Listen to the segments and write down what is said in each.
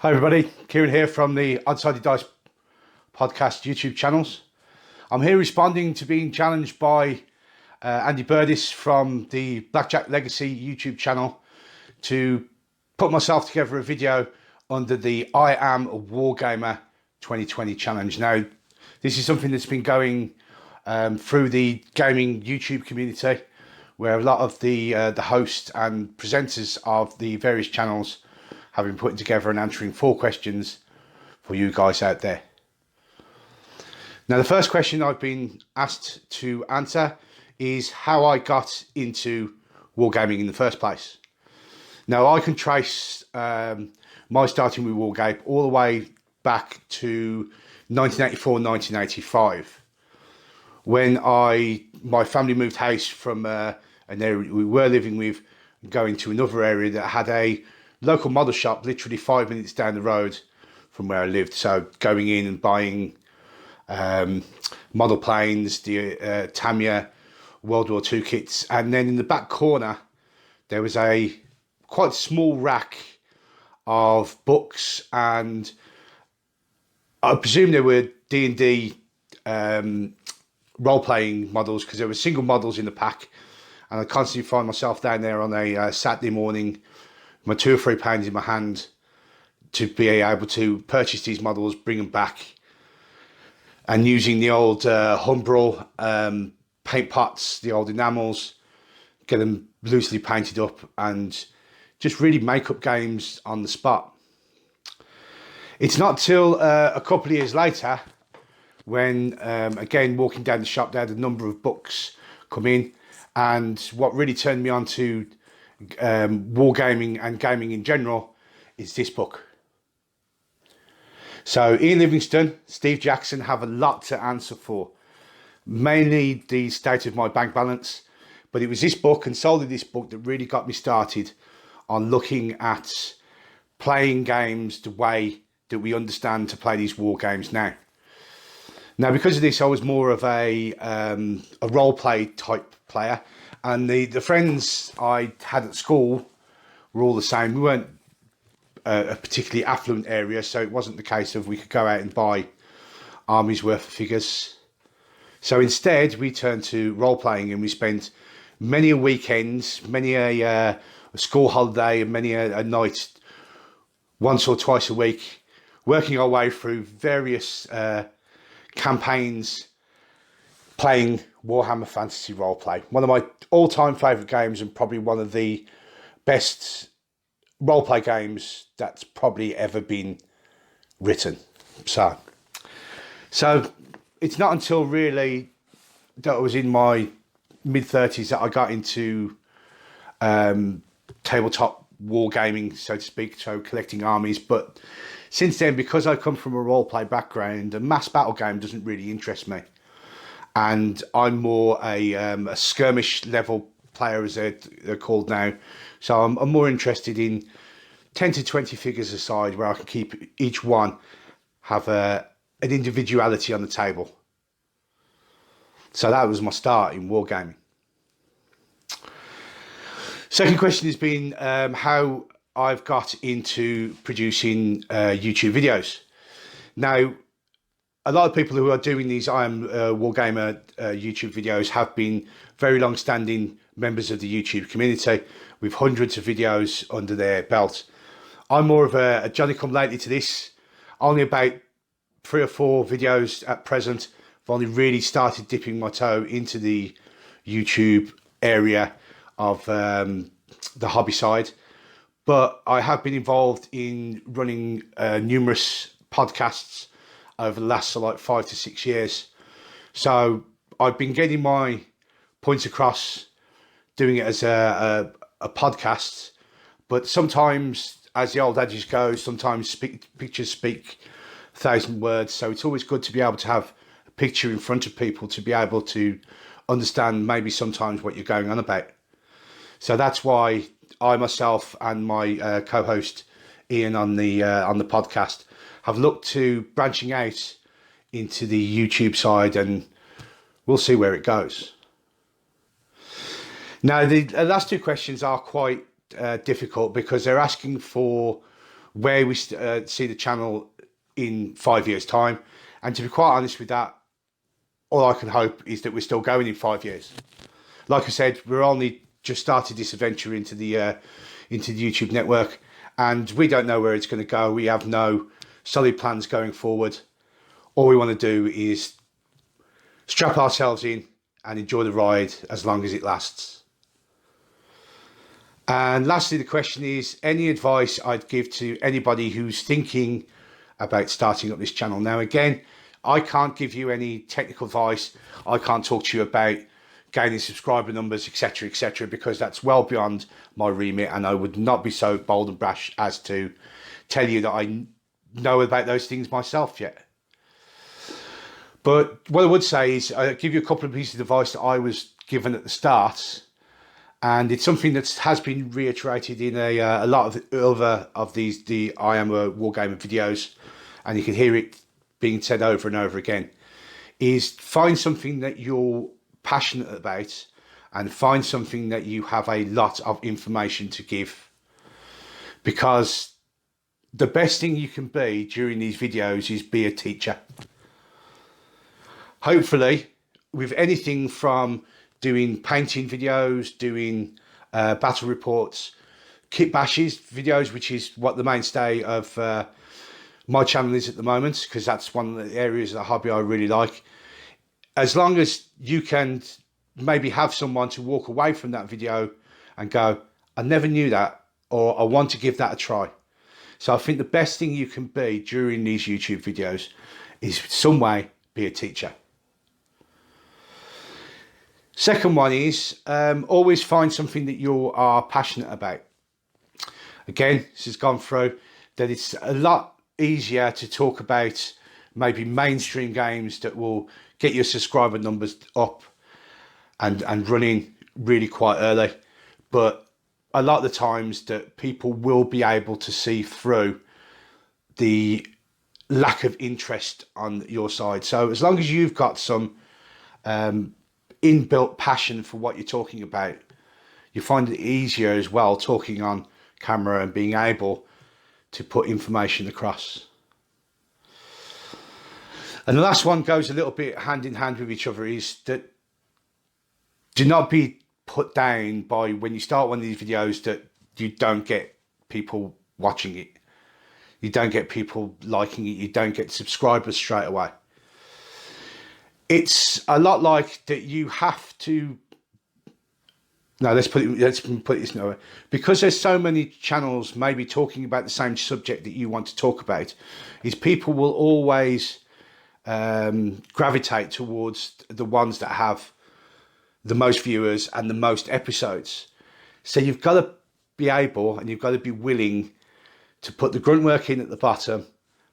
Hi everybody, Kieran here from the Odd-Sided Dice podcast YouTube channels. I'm here responding to being challenged by Andy Burdis from the Blackjack Legacy YouTube channel to put myself together a video under the I Am a Wargamer 2020 challenge. Now, this is something that's been going through the gaming YouTube community, where a lot of the hosts and presenters of the various channels have been putting together and answering 4 questions for you guys out there. Now, the first question I've been asked to answer is how I got into wargaming in the first place. Now, I can trace my starting with Wargame all the way back to 1984, 1985, when my family moved house from an area we were living with, going to another area that had a local model shop literally 5 minutes down the road from where I lived. So going in and buying model planes, the Tamiya World War II kits, and then in the back corner there was a quite small rack of books, and I presume they were D&D role-playing models, because there were single models in the pack, and I constantly find myself down there on a Saturday morning, my £2 or £3 in my hand, to be able to purchase these models, bring them back, and using the old Humbrol paint pots, the old enamels, get them loosely painted up and just really make up games on the spot. It's not till a couple of years later, when again walking down the shop, there had a number of books come in, and what really turned me on to wargaming and gaming in general is this book. So Ian Livingstone, Steve Jackson have a lot to answer for, mainly the state of my bank balance, but it was this book, and solely this book, that really got me started on looking at playing games the way that we understand to play these war games now. Now, because of this, I was more of a role play type player, and the friends I had at school were all the same. We weren't a particularly affluent area, so it wasn't the case of we could go out and buy armies worth of figures. So instead, we turned to role playing, and we spent many a weekend, many a school holiday, and many a night, once or twice a week, working our way through various campaigns, playing Warhammer Fantasy Roleplay. One of my all-time favourite games, and probably one of the best roleplay games that's probably ever been written. So it's not until really that I was in my mid-30s that I got into tabletop wargaming, so to speak, so collecting armies. But since then, because I come from a roleplay background, a mass battle game doesn't really interest me. And I'm more a skirmish level player, as they're called now. So I'm more interested in 10 to 20 figures aside, where I can keep each one have an individuality on the table. So that was my start in wargaming. Second question has been how I've got into producing YouTube videos. Now, a lot of people who are doing these I Am a Wargamer YouTube videos have been very long-standing members of the YouTube community, with hundreds of videos under their belt. I'm more of a Johnny-come-lately to this. Only about 3 or 4 videos at present. I've only really started dipping my toe into the YouTube area of the hobby side. But I have been involved in running numerous podcasts over the last 5 to 6 years. So I've been getting my points across doing it as a podcast. But sometimes, as the old adage goes, sometimes pictures speak 1,000 words. So it's always good to be able to have a picture in front of people to be able to understand maybe sometimes what you're going on about. So that's why I myself and my co-host Ian on the podcast have looked to branching out into the YouTube side, and we'll see where it goes. Now, the last 2 questions are quite difficult, because they're asking for where we see the channel in 5 years' time. And to be quite honest with that, all I can hope is that we're still going in 5 years. Like I said, we're only just started this adventure into the YouTube network, and we don't know where it's going to go. We have no solid plans going forward. All we want to do is strap ourselves in and enjoy the ride as long as it lasts. And lastly, the question is, any advice I'd give to anybody who's thinking about starting up this channel. Now, again, I can't give you any technical advice. I can't talk to you about gaining subscriber numbers, etc., because that's well beyond my remit, and I would not be so bold and brash as to tell you that I know about those things myself yet. But what I would say is I'll give you a couple of pieces of advice that I was given at the start, and it's something that has been reiterated in a lot of the other of the I Am a Wargamer videos, and you can hear it being said over and over again, is find something that you're passionate about and find something that you have a lot of information to give, because the best thing you can be during these videos is be a teacher. Hopefully, with anything from doing painting videos, doing battle reports, kit bashes videos, which is what the mainstay of my channel is at the moment, because that's one of the areas of the hobby I really like. As long as you can maybe have someone to walk away from that video and go, I never knew that, or I want to give that a try. So I think the best thing you can be during these YouTube videos is some way be a teacher. Second one is always find something that you are passionate about. Again, this has gone through that it's a lot easier to talk about maybe mainstream games that will get your subscriber numbers up and running really quite early. But a lot of the times that people will be able to see through the lack of interest on your side. So as long as you've got some inbuilt passion for what you're talking about, you find it easier as well talking on camera and being able to put information across. And the last one goes a little bit hand in hand with each other, is that do not be put down by when you start one of these videos that you don't get people watching it. You don't get people liking it. You don't get subscribers straight away. It's a lot like that you have to, no, let's put it this way. Because there's so many channels maybe talking about the same subject that you want to talk about, is people will always gravitate towards the ones that have the most viewers and the most episodes. So you've got to be able and you've got to be willing to put the grunt work in at the bottom,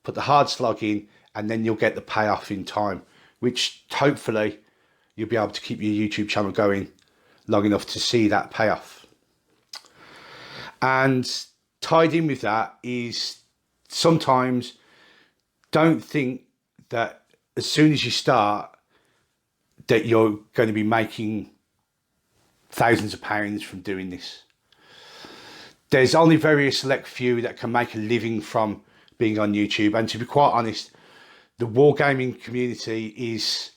put the hard slog in, and then you'll get the payoff in time, which hopefully you'll be able to keep your YouTube channel going long enough to see that payoff. And tied in with that is sometimes don't think that as soon as you start that you're going to be making thousands of pounds from doing this. There's only very select few that can make a living from being on YouTube. And to be quite honest, the wargaming community is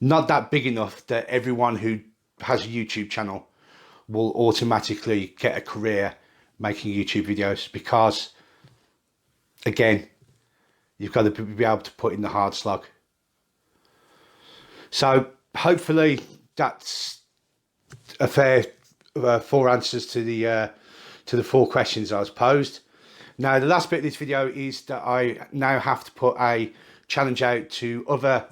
not that big enough that everyone who has a YouTube channel will automatically get a career making YouTube videos, because again, you've got to be able to put in the hard slog. So hopefully that's a fair 4 answers to the 4 questions I was posed. Now, the last bit of this video is that I now have to put a challenge out to other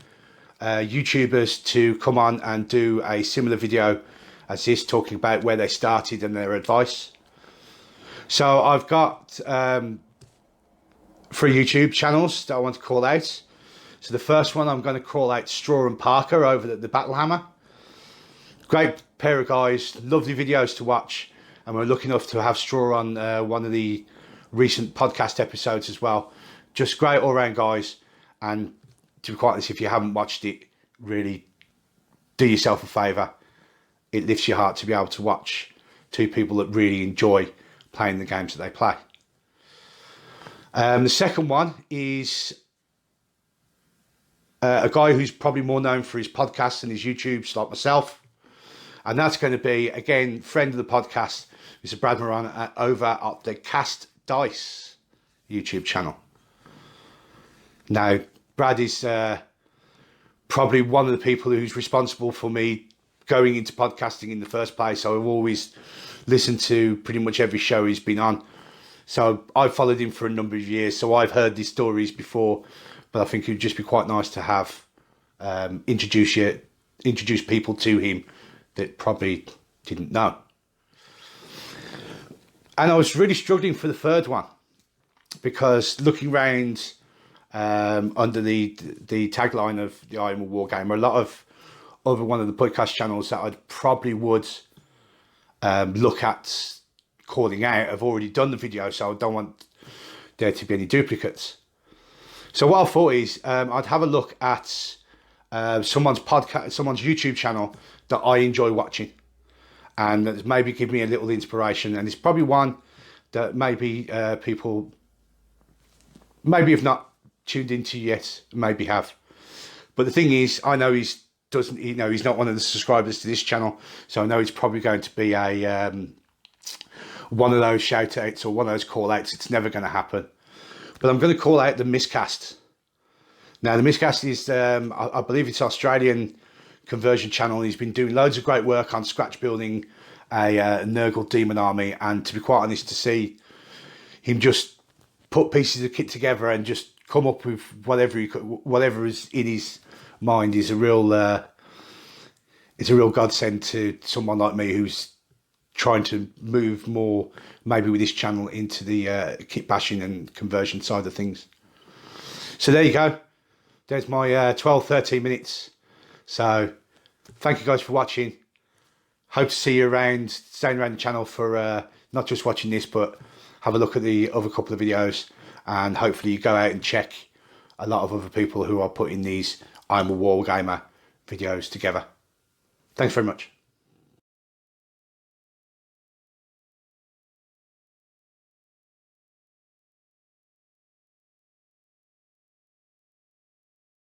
YouTubers to come on and do a similar video as this, talking about where they started and their advice. So I've got 3 YouTube channels that I want to call out. So the first one, I'm going to call out Straw and Parker over at the Battle Hammer. Great pair of guys, lovely videos to watch, and we're lucky enough to have Straw on one of the recent podcast episodes as well. Just great all-round guys, and to be quite honest, if you haven't watched it, really do yourself a favour. It lifts your heart to be able to watch 2 people that really enjoy playing the games that they play. The second one is a guy who's probably more known for his podcasts and his YouTubes, like myself. And that's going to be, again, friend of the podcast, Mr. Brad Moran, over at the Cast Dice YouTube channel. Now, Brad is probably one of the people who's responsible for me going into podcasting in the first place. I've always listened to pretty much every show he's been on. So I've followed him for a number of years. So I've heard these stories before, but I think it would just be quite nice to have introduce people to him that probably didn't know. And I was really struggling for the third one, because looking around under the tagline of the I Am A Wargamer, a lot of other one of the podcast channels that I probably would look at calling out have already done the video, so I don't want there to be any duplicates. So what I thought is I'd have a look at someone's YouTube channel that I enjoy watching, and maybe give me a little inspiration. And it's probably one that maybe people maybe have not tuned into yet, maybe have. But the thing is, I know he's not one of the subscribers to this channel, so I know it's probably going to be a one of those shout outs or one of those call outs. It's never going to happen. But I'm going to call out the Miscast. Now, the Miscast is, I believe it's Australian conversion channel. He's been doing loads of great work on scratch building a Nurgle demon army. And to be quite honest, to see him just put pieces of kit together and just come up with whatever is in his mind is a real godsend to someone like me who's trying to move more, maybe with this channel, into the kit bashing and conversion side of things. So there you go. There's my 12-13 minutes. So thank you guys for watching. Hope to see you around, staying around the channel for not just watching this, but have a look at the other couple of videos, and hopefully you go out and check a lot of other people who are putting these I Am A Wargamer videos together. Thanks very much.